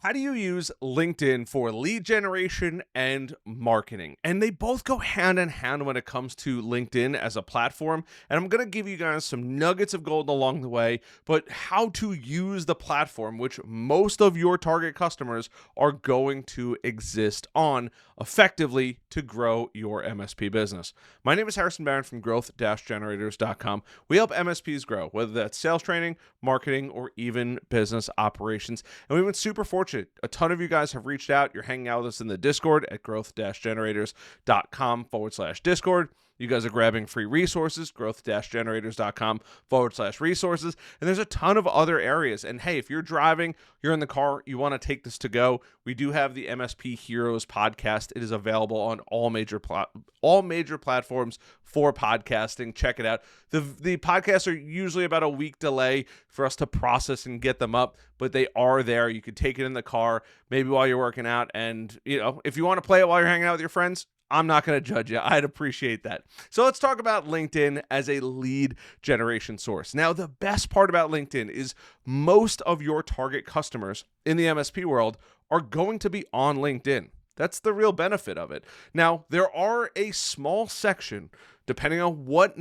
How do you use LinkedIn for lead generation and marketing? And they both go hand in hand when it comes to LinkedIn as a platform. And I'm going to give you guys some nuggets of gold along the way, but how to use the platform, which most of your target customers are going to exist on effectively to grow your MSP business. My name is Harrison Barron from growth-generators.com. We help MSPs grow, whether that's sales training, marketing, or even business operations. And we've been super fortunate. A ton of you guys have reached out. You're hanging out with us in the Discord at growth-generators.com/Discord. You guys are grabbing free resources, growth-generators.com/resources. And there's a ton of other areas. And hey, if you're driving, you're in the car, you want to take this to go, we do have the MSP Heroes podcast. It is available on all major platforms for podcasting. Check it out. The podcasts are usually about a week delay for us to process and get them up, but they are there. You could take it in the car, maybe while you're working out. And, if you want to play it while you're hanging out with your friends, I'm not going to judge you. I'd appreciate that. So let's talk about LinkedIn as a lead generation source. Now, the best part about LinkedIn is most of your target customers in the MSP world are going to be on LinkedIn. That's the real benefit of it. Now, there are a small section, depending on what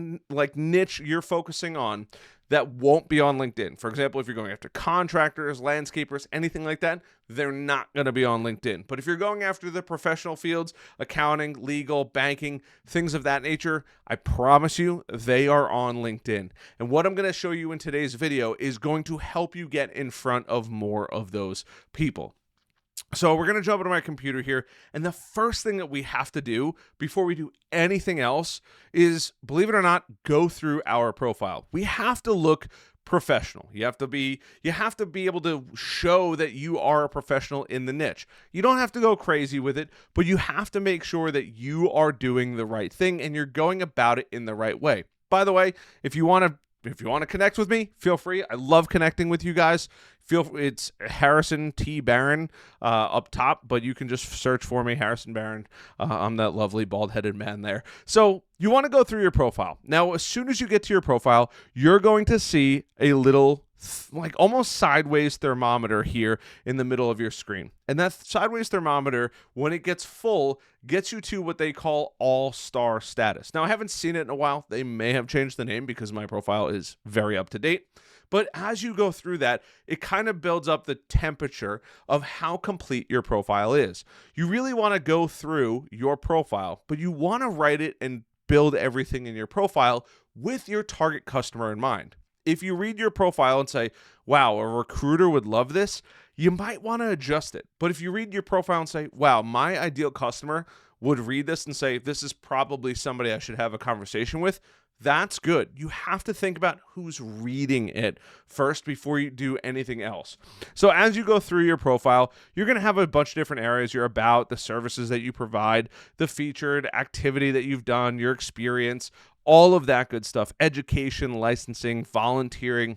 niche you're focusing on, that won't be on LinkedIn. For example, if you're going after contractors, landscapers, anything like that, they're not going to be on LinkedIn. But if you're going after the professional fields, accounting, legal, banking, things of that nature, I promise you they are on LinkedIn. And what I'm going to show you in today's video is going to help you get in front of more of those people. So we're going to jump into my computer here, and the first thing that we have to do before we do anything else is, believe it or not, go through our profile. We have to look professional. You have to be able to show that you are a professional in the niche. You don't have to go crazy with it, but you have to make sure that you are doing the right thing and you're going about it in the right way. By the way, if you want to connect with me, feel free. I love connecting with you guys. It's Harrison T. Barron up top, but you can just search for me, Harrison Barron. I'm that lovely bald-headed man there. So you want to go through your profile. Now, as soon as you get to your profile, you're going to see a little almost sideways thermometer here in the middle of your screen. And that sideways thermometer, when it gets full, gets you to what they call all-star status. Now, I haven't seen it in a while. They may have changed the name because my profile is very up to date. But as you go through that, it kind of builds up the temperature of how complete your profile is. You really want to go through your profile, but you want to write it and build everything in your profile with your target customer in mind. If you read your profile and say, wow, a recruiter would love this, you might want to adjust it. But if you read your profile and say, wow, my ideal customer would read this and say, this is probably somebody I should have a conversation with, that's good. You have to think about who's reading it first before you do anything else. So as you go through your profile, you're going to have a bunch of different areas. You're about the services that you provide, the featured activity that you've done, your experience, all of that good stuff, education, licensing, volunteering,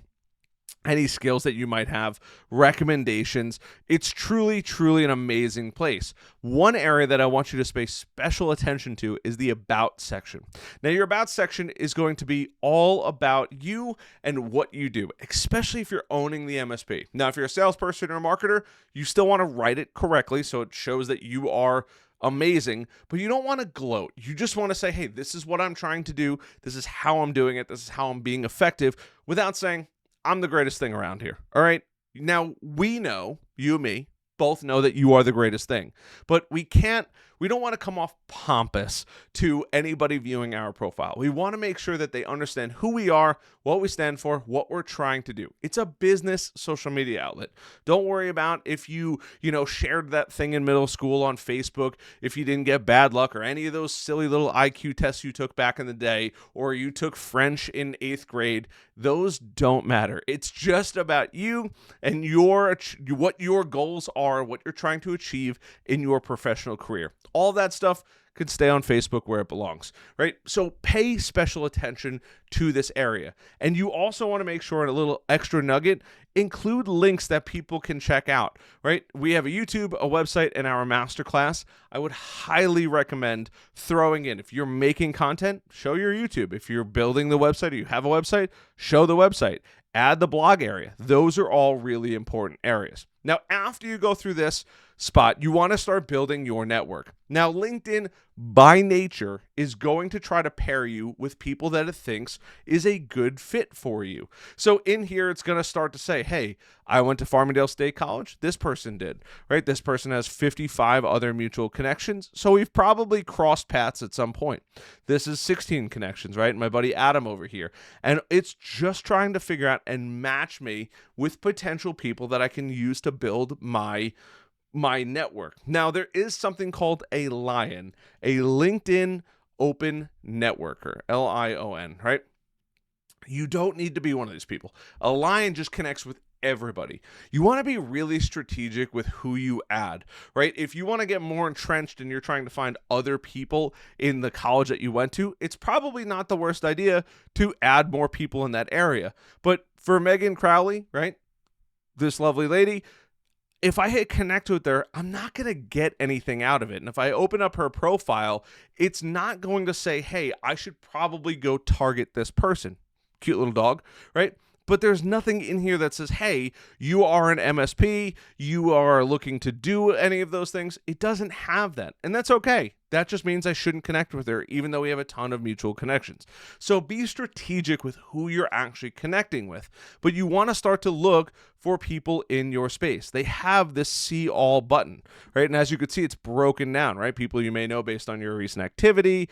any skills that you might have, recommendations. It's truly, truly an amazing place. One area that I want you to pay special attention to is the About section. Now, your About section is going to be all about you and what you do, especially if you're owning the MSP. Now, if you're a salesperson or a marketer, you still want to write it correctly so it shows that you are amazing, but you don't want to gloat. You just want to say, hey, this is what I'm trying to do. This is how I'm doing it. This is how I'm being effective, without saying, I'm the greatest thing around here. All right. Now, we know, you and me, both know that you are the greatest thing, but we don't want to come off pompous to anybody viewing our profile. We want to make sure that they understand who we are, what we stand for, what we're trying to do. It's a business social media outlet. Don't worry about if you shared that thing in middle school on Facebook, if you didn't get bad luck or any of those silly little IQ tests you took back in the day, or you took French in 8th grade. Those don't matter. It's just about you and what your goals are, what you're trying to achieve in your professional career. All that stuff could stay on Facebook where it belongs, right? So pay special attention to this area. And you also want to make sure, in a little extra nugget, include links that people can check out, right? We have a YouTube, a website, and our masterclass. I would highly recommend throwing in, if you're making content, show your YouTube. If you're building the website or you have a website, show the website. Add the blog area. Those are all really important areas. Now, after you go through this spot, you want to start building your network. Now, LinkedIn by nature is going to try to pair you with people that it thinks is a good fit for you. So in here, it's going to start to say, hey, I went to Farmingdale State College. This person did, right? This person has 55 other mutual connections. So we've probably crossed paths at some point. This is 16 connections, right? My buddy Adam over here. And it's just trying to figure out and match me with potential people that I can use to build my network. Now, there is something called a LION, a LinkedIn Open Networker, LION, right? You don't need to be one of these people. A LION just connects with everybody. You want to be really strategic with who you add, right? If you want to get more entrenched and you're trying to find other people in the college that you went to, it's probably not the worst idea to add more people in that area. But for Megan Crowley, right, this lovely lady, if I hit connect with her, I'm not going to get anything out of it. And if I open up her profile, it's not going to say, hey, I should probably go target this person. Cute little dog, right? But there's nothing in here that says, hey, you are an MSP, you are looking to do any of those things. It doesn't have that. And that's okay. That just means I shouldn't connect with her, even though we have a ton of mutual connections. So be strategic with who you're actually connecting with. But you want to start to look for people in your space. They have this see all button, right? And as you can see, it's broken down, right? People you may know based on your recent activity,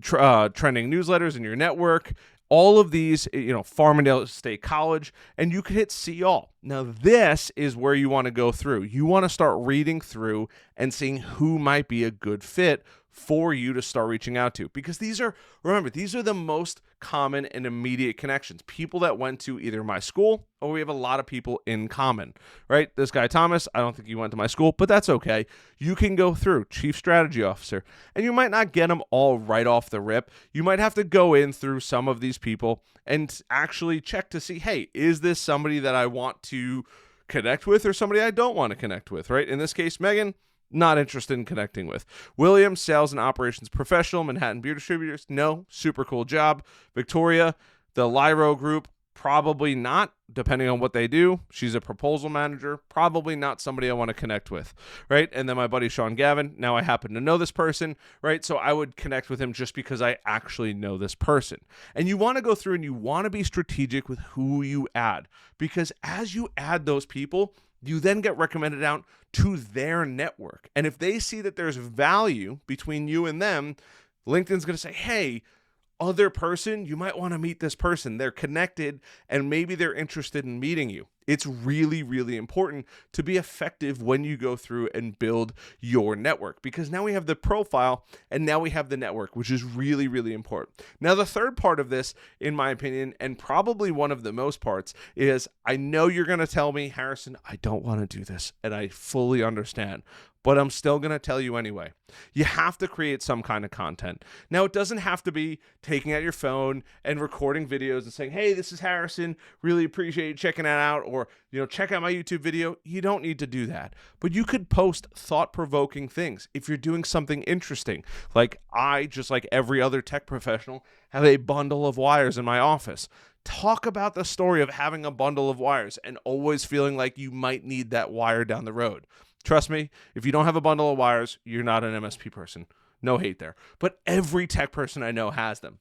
trending newsletters in your network, all of these, Farmingdale State College, and you can hit see all. Now, this is where you want to go through. You want to start reading through and seeing who might be a good fit for you to start reaching out to. Because these are the most common and immediate connections. People that went to either my school or we have a lot of people in common, right? This guy, Thomas, I don't think he went to my school, but that's okay. You can go through Chief Strategy Officer, and you might not get them all right off the rip. You might have to go in through some of these people and actually check to see, hey, is this somebody that I want to connect with or somebody I don't want to connect with, right? In this case, Megan, not interested in connecting with. William, sales and operations professional, Manhattan Beer Distributors. No, super cool job. Victoria, the Lyro Group, probably not, depending on what they do. She's a proposal manager, probably not somebody I want to connect with, right? And then my buddy Sean Gavin, now I happen to know this person, right? So I would connect with him just because I actually know this person. And you want to go through and you want to be strategic with who you add, because as you add those people, you then get recommended out to their network. And if they see that there's value between you and them, LinkedIn's going to say, hey, other person, you might want to meet this person. They're connected and maybe they're interested in meeting you. It's really, really important to be effective when you go through and build your network, because now we have the profile and now we have the network, which is really, really important. Now, the third part of this, in my opinion, and probably one of the most parts, is I know you're going to tell me, Harrison, I don't want to do this, and I fully understand, but I'm still going to tell you anyway. You have to create some kind of content. Now, it doesn't have to be taking out your phone and recording videos and saying, hey, this is Harrison, really appreciate you checking that out, or, check out my YouTube video. You don't need to do that. But you could post thought-provoking things if you're doing something interesting. Like I, just like every other tech professional, have a bundle of wires in my office. Talk about the story of having a bundle of wires and always feeling like you might need that wire down the road. Trust me, if you don't have a bundle of wires, you're not an MSP person. No hate there. But every tech person I know has them.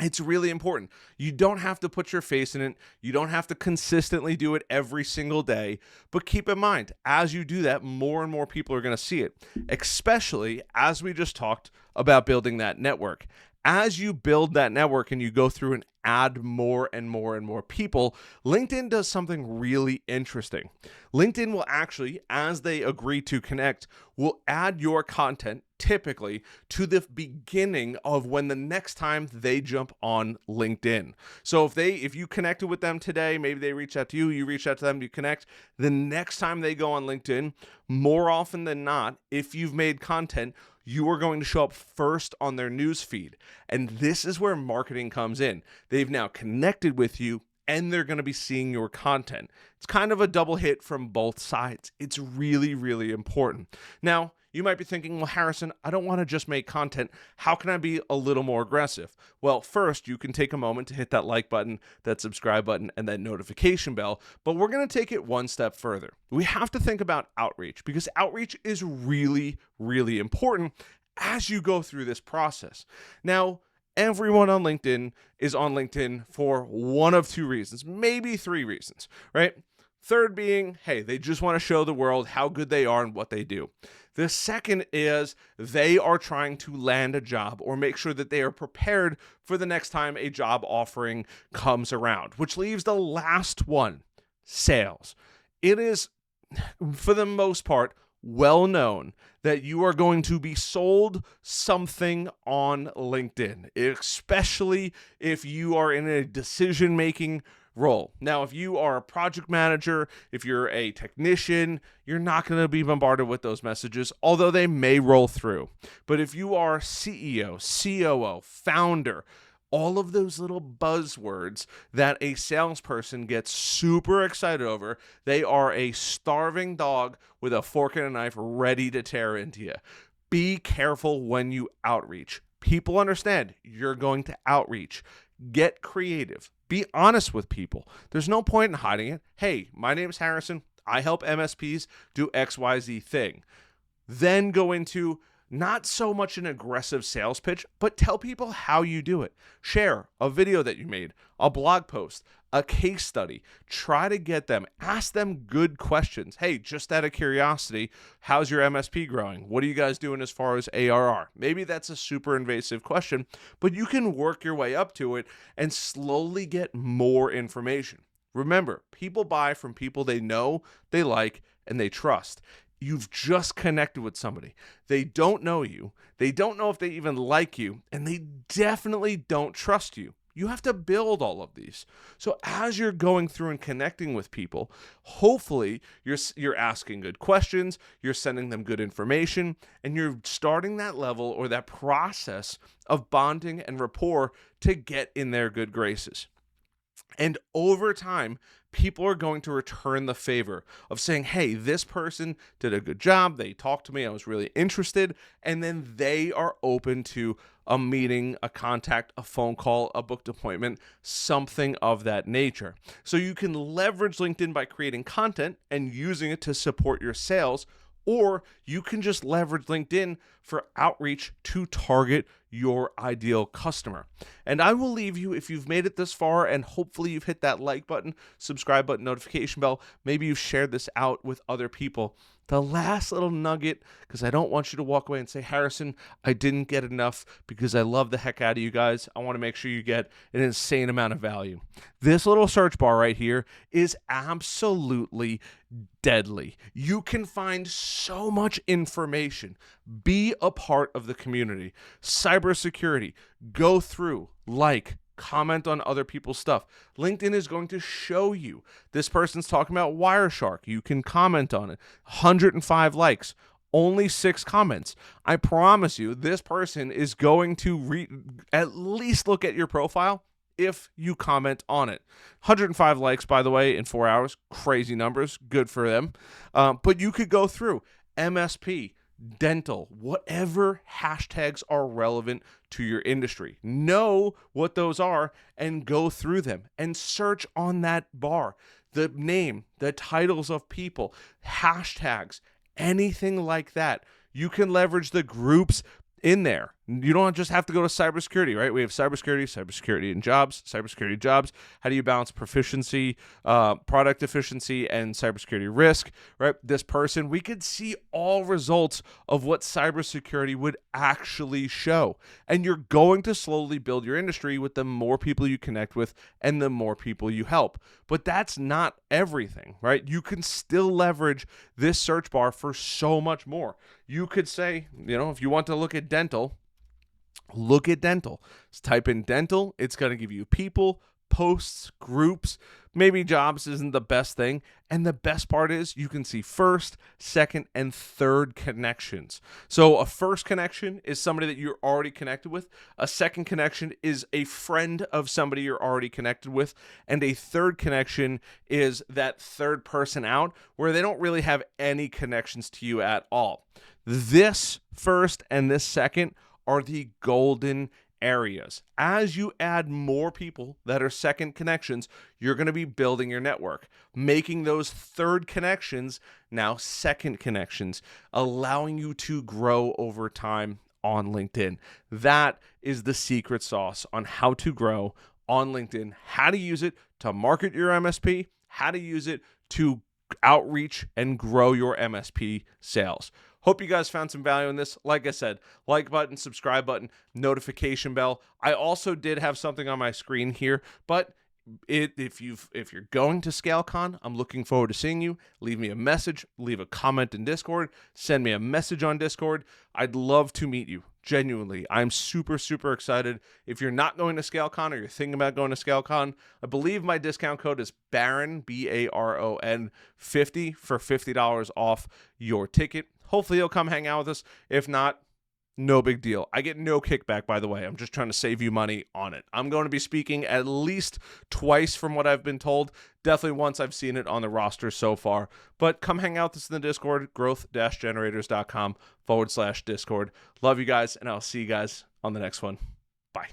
It's really important. You don't have to put your face in it. You don't have to consistently do it every single day. But keep in mind, as you do that, more and more people are going to see it, especially as we just talked about building that network. As you build that network and you go through and add more and more and more people, LinkedIn does something really interesting. LinkedIn will actually, as they agree to connect, will add your content typically to the beginning of when the next time they jump on LinkedIn. So if you connected with them today, maybe they reach out to you, you reach out to them, you connect, the next time they go on LinkedIn, more often than not, if you've made content, you are going to show up first on their news feed. And this is where marketing comes in. They've now connected with you and they're going to be seeing your content. It's kind of a double hit from both sides. It's really, really important. Now, you might be thinking, well, Harrison, I don't want to just make content. How can I be a little more aggressive? Well, first, you can take a moment to hit that like button, that subscribe button, and that notification bell. But we're going to take it one step further. We have to think about outreach, because outreach is really, really important as you go through this process. Now, everyone on LinkedIn is on LinkedIn for one of two reasons, maybe three reasons, right? Third being, hey, they just want to show the world how good they are and what they do. The second is they are trying to land a job or make sure that they are prepared for the next time a job offering comes around, which leaves the last one, sales. It is, for the most part, well known that you are going to be sold something on LinkedIn, especially if you are in a decision-making role. Now, if you are a project manager, if you're a technician, you're not going to be bombarded with those messages, although they may roll through. But if you are CEO, COO, founder, all of those little buzzwords that a salesperson gets super excited over, they are a starving dog with a fork and a knife ready to tear into you. Be careful when you outreach. People understand you're going to outreach. Get creative. Be honest with people. There's no point in hiding it. Hey, my name's Harrison. I help MSPs do XYZ thing. Then go into not so much an aggressive sales pitch, but tell people how you do it. Share a video that you made, a blog post, a case study. Try to get them. Ask them good questions. Hey, just out of curiosity, how's your MSP growing? What are you guys doing as far as ARR? Maybe that's a super invasive question, but you can work your way up to it and slowly get more information. Remember, people buy from people they know, they like, and they trust. You've just connected with somebody. They don't know you. They don't know if they even like you, and they definitely don't trust you. You have to build all of these. So as you're going through and connecting with people, hopefully you're asking good questions, you're sending them good information, and you're starting that level or that process of bonding and rapport to get in their good graces. And over time, people are going to return the favor of saying, hey, this person did a good job. They talked to me. I was really interested. And then they are open to a meeting, a contact, a phone call, a booked appointment, something of that nature. So you can leverage LinkedIn by creating content and using it to support your sales, or you can just leverage LinkedIn for outreach to target your ideal customer. And I will leave you, if you've made it this far, and hopefully you've hit that like button, subscribe button, notification bell, maybe you've shared this out with other people. The last little nugget, because I don't want you to walk away and say, Harrison, I didn't get enough, because I love the heck out of you guys. I want to make sure you get an insane amount of value. This little search bar right here is absolutely deadly. You can find so much information. Be a part of the community. Cybersecurity. Go through, like, comment on other people's stuff. LinkedIn is going to show you this person's talking about Wireshark. You can comment on it. 105 likes, only 6 comments. I promise you, this person is going to at least look at your profile if you comment on it. 105 likes, by the way, in 4 hours. Crazy numbers. Good for them. But you could go through MSP, dental, whatever hashtags are relevant to your industry. Know what those are and go through them and search on that bar. The name, the titles of people, hashtags, anything like that. You can leverage the groups in there. You don't just have to go to cybersecurity, right? We have cybersecurity and jobs, cybersecurity jobs. How do you balance proficiency, product efficiency, and cybersecurity risk, right? This person, we could see all results of what cybersecurity would actually show. And you're going to slowly build your industry with the more people you connect with and the more people you help. But that's not everything, right? You can still leverage this search bar for so much more. You could say, if you want to look at dental, look at dental. Just type in dental. It's going to give you people, posts, groups. Maybe jobs isn't the best thing. And the best part is you can see first, second, and third connections. So a first connection is somebody that you're already connected with. A second connection is a friend of somebody you're already connected with. And a third connection is that third person out where they don't really have any connections to you at all. This first and this second are the golden areas. As you add more people that are second connections, you're going to be building your network, making those third connections now second connections, allowing you to grow over time on LinkedIn. That is the secret sauce on how to grow on LinkedIn, how to use it to market your MSP, how to use it to outreach and grow your MSP sales. Hope you guys found some value in this. Like I said, like button, subscribe button, notification bell. I also did have something on my screen here, but if you're going to ScaleCon, I'm looking forward to seeing you. Leave me a message, leave a comment in Discord, send me a message on Discord. I'd love to meet you. Genuinely, I'm super, super excited. If you're not going to ScaleCon or you're thinking about going to ScaleCon, I believe my discount code is Baron, BARON 50 for $50 off your ticket. Hopefully you'll come hang out with us. If not, no big deal. I get no kickback, by the way. I'm just trying to save you money on it. I'm going to be speaking at least twice from what I've been told. Definitely once I've seen it on the roster so far. But come hang out with us in the Discord, growth-generators.com/Discord. Love you guys, and I'll see you guys on the next one. Bye.